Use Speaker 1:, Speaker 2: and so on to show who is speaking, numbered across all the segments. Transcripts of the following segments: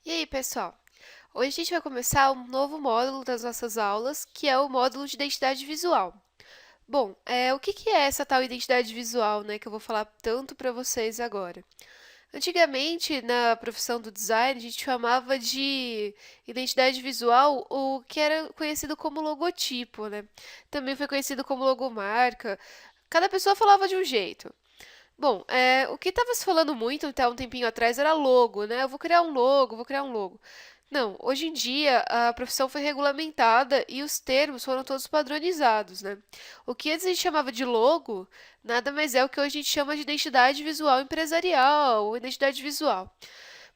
Speaker 1: E aí, pessoal? Hoje a gente vai começar um novo módulo das nossas aulas, que é o módulo de identidade visual. Bom, o que é essa tal identidade visual, né, que eu vou falar tanto para vocês agora? Antigamente, na profissão do design, a gente chamava de identidade visual o que era conhecido como logotipo, né? Também foi conhecido como logomarca. Cada pessoa falava de um jeito. Bom, o que estava se falando muito até um tempinho atrás era logo, né? Eu vou criar um logo, vou criar um logo. Não, hoje em dia a profissão foi regulamentada e os termos foram todos padronizados, né? O que antes a gente chamava de logo, nada mais é o que hoje a gente chama de identidade visual empresarial ou identidade visual.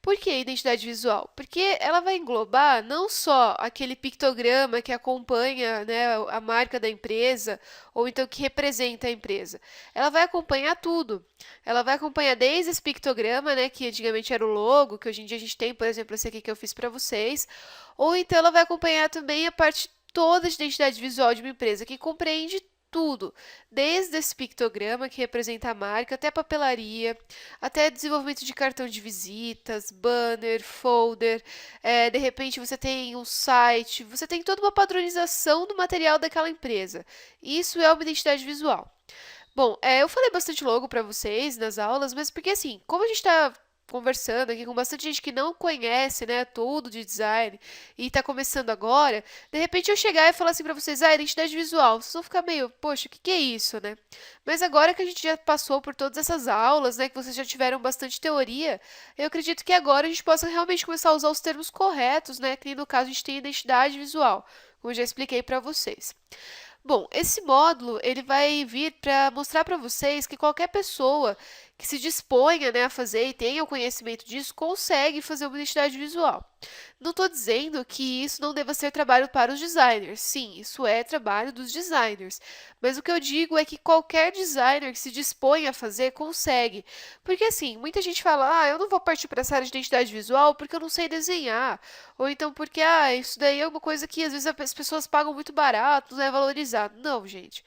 Speaker 1: Por que identidade visual? Porque ela vai englobar não só aquele pictograma que acompanha, né, a marca da empresa, ou então que representa a empresa. Ela vai acompanhar tudo. Ela vai acompanhar desde esse pictograma, né, que antigamente era o logo, que hoje em dia a gente tem, por exemplo, esse aqui que eu fiz para vocês, ou então ela vai acompanhar também a parte toda de identidade visual de uma empresa, que compreende tudo, desde esse pictograma que representa a marca, até a papelaria, até desenvolvimento de cartão de visitas, banner, folder. De repente você tem um site, você tem toda uma padronização do material daquela empresa. Isso é uma identidade visual. Bom, eu falei bastante logo para vocês nas aulas, mas porque assim, como a gente está conversando aqui com bastante gente que não conhece, né, tudo de design e está começando agora, de repente eu chegar e falar assim para vocês, identidade visual, vocês vão ficar meio, poxa, o que que é isso, né? Mas agora que a gente já passou por todas essas aulas, né, que vocês já tiveram bastante teoria, eu acredito que agora a gente possa realmente começar a usar os termos corretos, né, que no caso a gente tem identidade visual, como eu já expliquei para vocês. Bom, esse módulo ele vai vir para mostrar para vocês que qualquer pessoa que se disponha, né, a fazer e tenha o conhecimento disso consegue fazer uma identidade visual. Não estou dizendo que isso não deva ser trabalho para os designers. Sim, isso é trabalho dos designers. Mas o que eu digo é que qualquer designer que se dispõe a fazer consegue. Porque assim, muita gente fala: eu não vou partir para essa área de identidade visual porque eu não sei desenhar. Ou então porque, isso daí é uma coisa que às vezes as pessoas pagam muito barato, não é valorizado. Não, gente.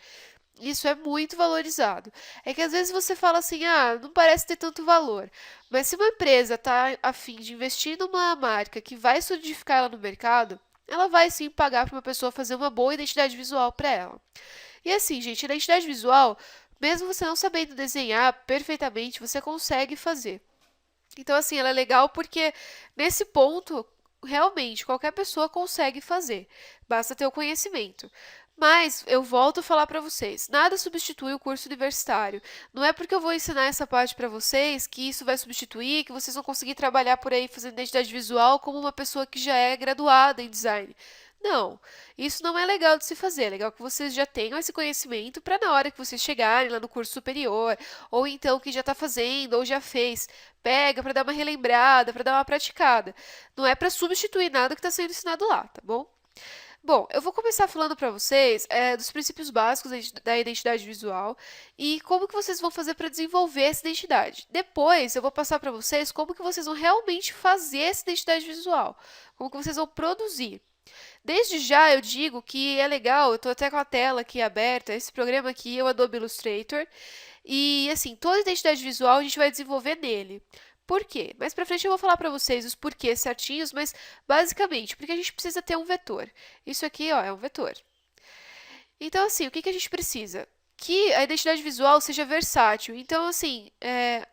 Speaker 1: Isso é muito valorizado. É que às vezes você fala assim, não parece ter tanto valor. Mas se uma empresa está a fim de investir numa marca que vai solidificar ela no mercado, ela vai sim pagar para uma pessoa fazer uma boa identidade visual para ela. E assim, gente, identidade visual, mesmo você não sabendo desenhar perfeitamente, você consegue fazer. Então, assim, ela é legal porque nesse ponto, realmente, qualquer pessoa consegue fazer. Basta ter o conhecimento. Mas eu volto a falar para vocês, nada substitui o curso universitário. Não é porque eu vou ensinar essa parte para vocês que isso vai substituir, que vocês vão conseguir trabalhar por aí fazendo identidade visual como uma pessoa que já é graduada em design. Não, isso não é legal de se fazer. É legal que vocês já tenham esse conhecimento para na hora que vocês chegarem lá no curso superior, ou então que já está fazendo, ou já fez, pega para dar uma relembrada, para dar uma praticada. Não é para substituir nada que está sendo ensinado lá, tá bom? Bom, eu vou começar falando para vocês dos princípios básicos da identidade visual e como que vocês vão fazer para desenvolver essa identidade. Depois, eu vou passar para vocês como que vocês vão realmente fazer essa identidade visual, como que vocês vão produzir. Desde já eu digo que é legal, eu estou até com a tela aqui aberta, esse programa aqui é o Adobe Illustrator, e assim, toda a identidade visual a gente vai desenvolver nele. Por quê? Mais pra frente eu vou falar para vocês os porquês certinhos, mas basicamente, porque a gente precisa ter um vetor. Isso aqui, ó, é um vetor. Então, assim, o que que a gente precisa? Que a identidade visual seja versátil. Então, assim,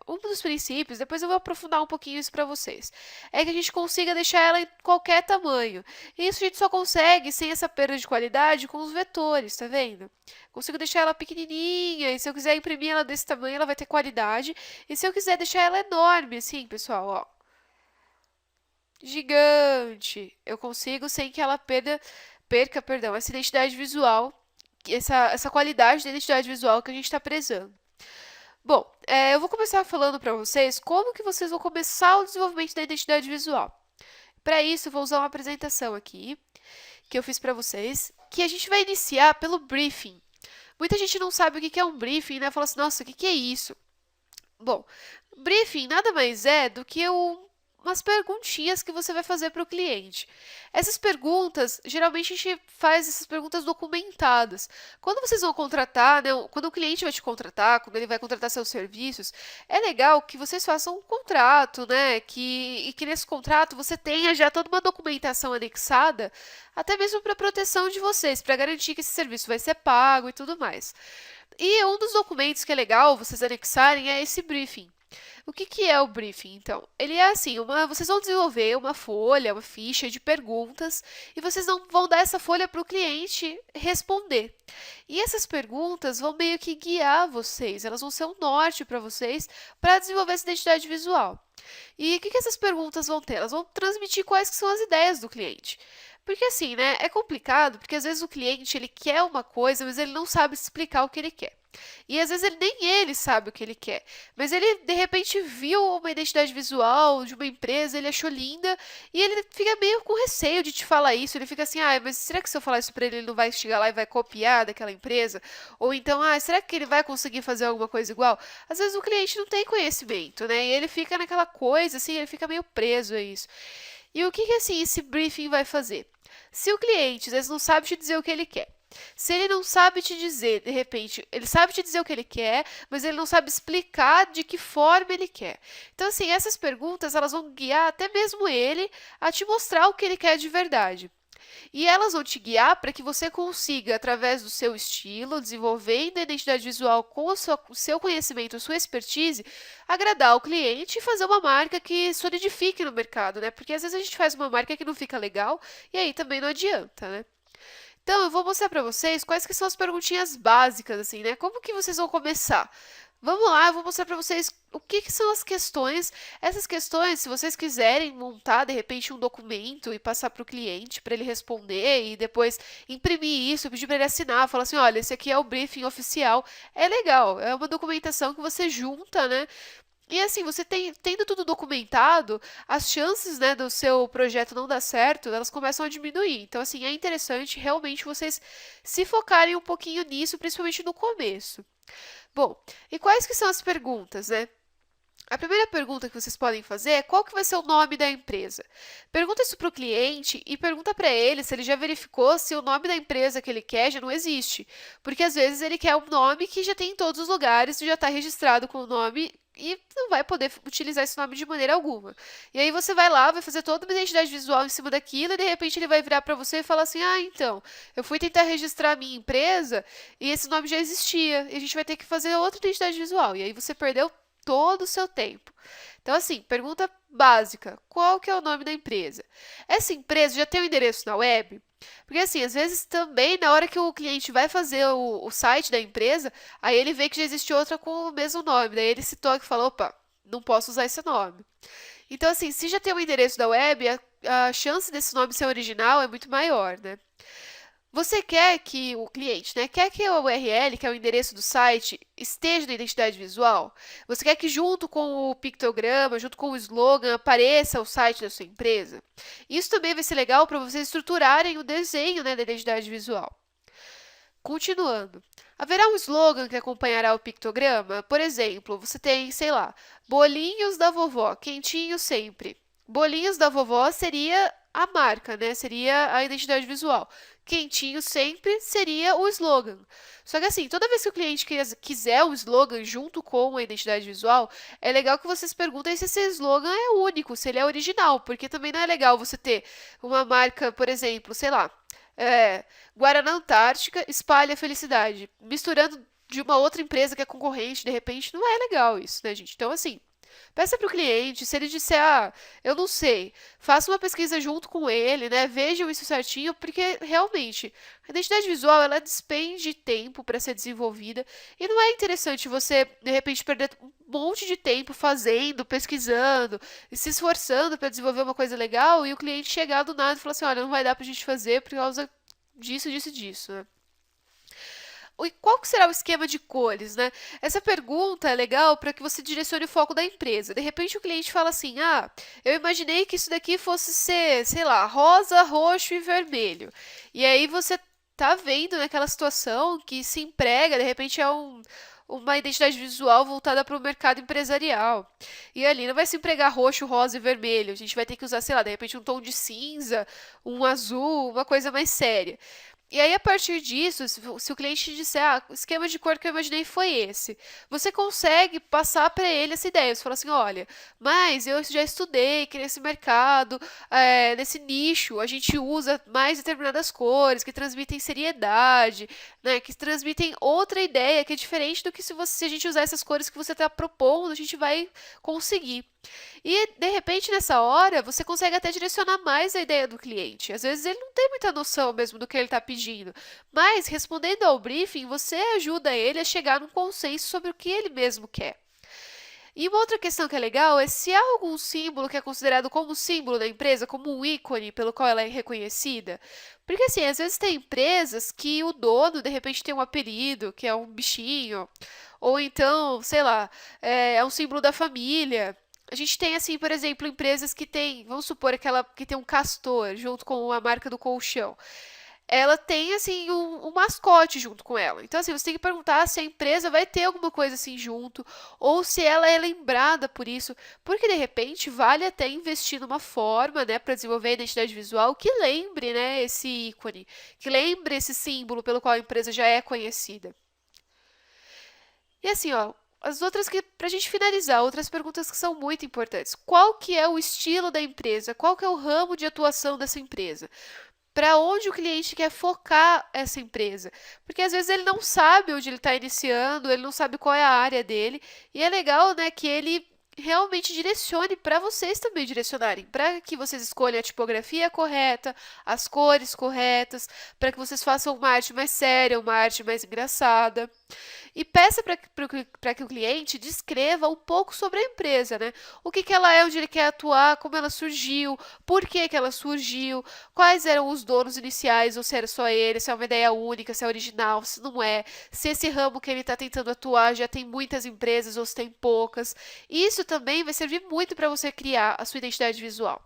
Speaker 1: um dos princípios, depois eu vou aprofundar um pouquinho isso para vocês, é que a gente consiga deixar ela em qualquer tamanho. E isso a gente só consegue sem essa perda de qualidade com os vetores, tá vendo? Consigo deixar ela pequenininha, e se eu quiser imprimir ela desse tamanho, ela vai ter qualidade. E se eu quiser deixar ela enorme, assim, pessoal, ó, gigante, eu consigo sem que ela perca, perdão, essa identidade visual, essa qualidade da identidade visual que a gente está prezando. Bom, eu vou começar falando para vocês como que vocês vão começar o desenvolvimento da identidade visual. Para isso, eu vou usar uma apresentação aqui, que eu fiz para vocês, que a gente vai iniciar pelo briefing. Muita gente não sabe o que é um briefing, né? Fala assim, nossa, o que é isso? Bom, briefing nada mais é do que umas perguntinhas que você vai fazer para o cliente. Essas perguntas, geralmente a gente faz essas perguntas documentadas. Quando vocês vão contratar, né, quando o cliente vai te contratar, quando ele vai contratar seus serviços, é legal que vocês façam um contrato, né, e que nesse contrato você tenha já toda uma documentação anexada, até mesmo para proteção de vocês, para garantir que esse serviço vai ser pago e tudo mais. E um dos documentos que é legal vocês anexarem é esse briefing. O que que é o briefing, então? Ele é assim, vocês vão desenvolver uma folha, uma ficha de perguntas e vocês não vão dar essa folha para o cliente responder. E essas perguntas vão meio que guiar vocês, elas vão ser um norte para vocês para desenvolver essa identidade visual. E o que que essas perguntas vão ter? Elas vão transmitir quais que são as ideias do cliente. Porque assim, né, é complicado, porque às vezes o cliente ele quer uma coisa, mas ele não sabe explicar o que ele quer. E às vezes nem ele sabe o que ele quer, mas ele de repente viu uma identidade visual de uma empresa, ele achou linda e ele fica meio com receio de te falar isso. Ele fica assim: ah, mas será que se eu falar isso para ele, ele não vai chegar lá e vai copiar daquela empresa? Ou então, ah, será que ele vai conseguir fazer alguma coisa igual? Às vezes o cliente não tem conhecimento, né? E ele fica naquela coisa, assim, ele fica meio preso a isso. E o que que assim esse briefing vai fazer? Se o cliente às vezes não sabe te dizer o que ele quer, se ele não sabe te dizer, de repente, ele sabe te dizer o que ele quer, mas ele não sabe explicar de que forma ele quer. Então, assim, essas perguntas, elas vão guiar até mesmo ele a te mostrar o que ele quer de verdade. E elas vão te guiar para que você consiga, através do seu estilo, desenvolvendo a identidade visual com o seu conhecimento, a sua expertise, agradar o cliente e fazer uma marca que solidifique no mercado, né? Porque às vezes a gente faz uma marca que não fica legal e aí também não adianta, né? Então, eu vou mostrar para vocês quais que são as perguntinhas básicas, assim, né? Como que vocês vão começar? Vamos lá, eu vou mostrar para vocês o que que são as questões. Essas questões, se vocês quiserem montar, de repente, um documento e passar para o cliente, para ele responder e depois imprimir isso, pedir para ele assinar, falar assim, olha, esse aqui é o briefing oficial. É legal, é uma documentação que você junta, né? E assim, você tendo tudo documentado, as chances, né, do seu projeto não dar certo, elas começam a diminuir. Então, assim, é interessante realmente vocês se focarem um pouquinho nisso, principalmente no começo. Bom, e quais que são as perguntas, né? A primeira pergunta que vocês podem fazer é qual que vai ser o nome da empresa. Pergunta isso para o cliente e pergunta para ele se ele já verificou se o nome da empresa que ele quer já não existe. Porque às vezes ele quer um nome que já tem em todos os lugares, já está registrado com o nome e não vai poder utilizar esse nome de maneira alguma. E aí você vai lá, vai fazer toda uma identidade visual em cima daquilo e de repente ele vai virar para você e falar assim: ah, então, eu fui tentar registrar a minha empresa e esse nome já existia e a gente vai ter que fazer outra identidade visual. E aí você perdeu todo o seu tempo. Então, assim, pergunta básica: qual que é o nome da empresa? Essa empresa já tem o endereço na web? Porque, assim, às vezes também, na hora que o cliente vai fazer o site da empresa, aí ele vê que já existe outra com o mesmo nome. Daí ele se toca e fala: opa, não posso usar esse nome. Então, assim, se já tem o endereço da web, a chance desse nome ser original é muito maior, né? Você quer que o cliente, né, quer que a URL, que é o endereço do site, esteja na identidade visual? Você quer que junto com o pictograma, junto com o slogan, apareça o site da sua empresa? Isso também vai ser legal para vocês estruturarem o desenho, né, da identidade visual. Continuando, haverá um slogan que acompanhará o pictograma? Por exemplo, você tem, sei lá, bolinhos da vovó, quentinho sempre. Bolinhos da vovó seria a marca, né? Seria a identidade visual. Quentinho sempre seria o slogan. Só que assim, toda vez que o cliente quiser um slogan junto com a identidade visual, é legal que vocês perguntem se esse slogan é único, se ele é original, porque também não é legal você ter uma marca, por exemplo, sei lá, Guaraná Antártica espalha felicidade, misturando de uma outra empresa que é concorrente, de repente, não é legal isso, né, gente? Então, assim, peça para o cliente, se ele disser, ah, eu não sei, faça uma pesquisa junto com ele, né? Vejam isso certinho, porque realmente a identidade visual ela despende tempo para ser desenvolvida e não é interessante você, de repente, perder um monte de tempo fazendo, pesquisando e se esforçando para desenvolver uma coisa legal e o cliente chegar do nada e falar assim, olha, não vai dar para a gente fazer por causa disso, disso, disso, né? E qual que será o esquema de cores, né? Essa pergunta é legal para que você direcione o foco da empresa. De repente o cliente fala assim: "Ah, eu imaginei que isso daqui fosse ser, sei lá, rosa, roxo e vermelho". E aí você tá vendo naquela situação que se emprega, de repente é uma identidade visual voltada para o mercado empresarial. E ali não vai se empregar roxo, rosa e vermelho. A gente vai ter que usar, sei lá, de repente um tom de cinza, um azul, uma coisa mais séria. E aí, a partir disso, se o cliente disser, o esquema de cor que eu imaginei foi esse, você consegue passar para ele essa ideia. Você fala assim, olha, mas eu já estudei que nesse mercado, nesse nicho, a gente usa mais determinadas cores que transmitem seriedade, né, que transmitem outra ideia que é diferente do que se a gente usar essas cores que você está propondo, a gente vai conseguir. E, de repente, nessa hora, você consegue até direcionar mais a ideia do cliente. Às vezes ele não tem muita noção mesmo do que ele está pedindo, mas respondendo ao briefing, você ajuda ele a chegar num consenso sobre o que ele mesmo quer. E uma outra questão que é legal é se há algum símbolo que é considerado como símbolo da empresa, como um ícone pelo qual ela é reconhecida. Porque assim, às vezes tem empresas que o dono de repente tem um apelido, que é um bichinho, ou então, sei lá, é um símbolo da família. A gente tem, assim, por exemplo, empresas que têm, vamos supor, aquela que tem um castor junto com a marca do colchão. Ela tem, assim, um mascote junto com ela. Então, assim, você tem que perguntar se a empresa vai ter alguma coisa assim junto, ou se ela é lembrada por isso, porque de repente vale até investir numa forma, né, para desenvolver a identidade visual que lembre, né, esse ícone, que lembre esse símbolo pelo qual a empresa já é conhecida. E assim, ó, as outras que, pra gente finalizar, outras perguntas que são muito importantes. Qual que é o estilo da empresa? Qual que é o ramo de atuação dessa empresa? Para onde o cliente quer focar essa empresa? Porque às vezes ele não sabe onde ele está iniciando, ele não sabe qual é a área dele, e é legal, né, que ele realmente direcione para vocês também direcionarem, para que vocês escolham a tipografia correta, as cores corretas, para que vocês façam uma arte mais séria, uma arte mais engraçada. E peça para que o cliente descreva um pouco sobre a empresa, né? O que ela é, onde ele quer atuar, como ela surgiu, por que ela surgiu, quais eram os donos iniciais, ou se era só ele, se é uma ideia única, se é original, se não é, se esse ramo que ele está tentando atuar já tem muitas empresas ou se tem poucas. Isso também vai servir muito para você criar a sua identidade visual.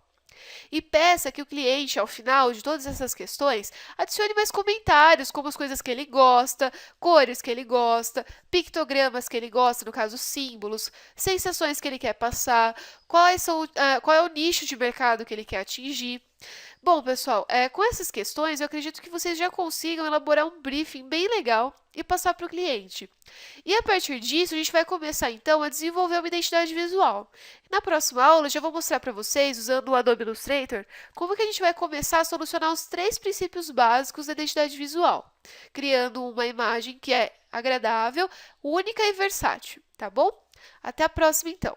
Speaker 1: E peça que o cliente, ao final de todas essas questões, adicione mais comentários, como as coisas que ele gosta, cores que ele gosta, pictogramas que ele gosta, no caso símbolos, sensações que ele quer passar, qual é o nicho de mercado que ele quer atingir. Bom, pessoal, com essas questões, eu acredito que vocês já consigam elaborar um briefing bem legal e passar para o cliente. E a partir disso, a gente vai começar então a desenvolver uma identidade visual. Na próxima aula, eu já vou mostrar para vocês, usando o Adobe Illustrator, como que a gente vai começar a solucionar os 3 princípios básicos da identidade visual, criando uma imagem que é agradável, única e versátil, tá bom? Até a próxima, então!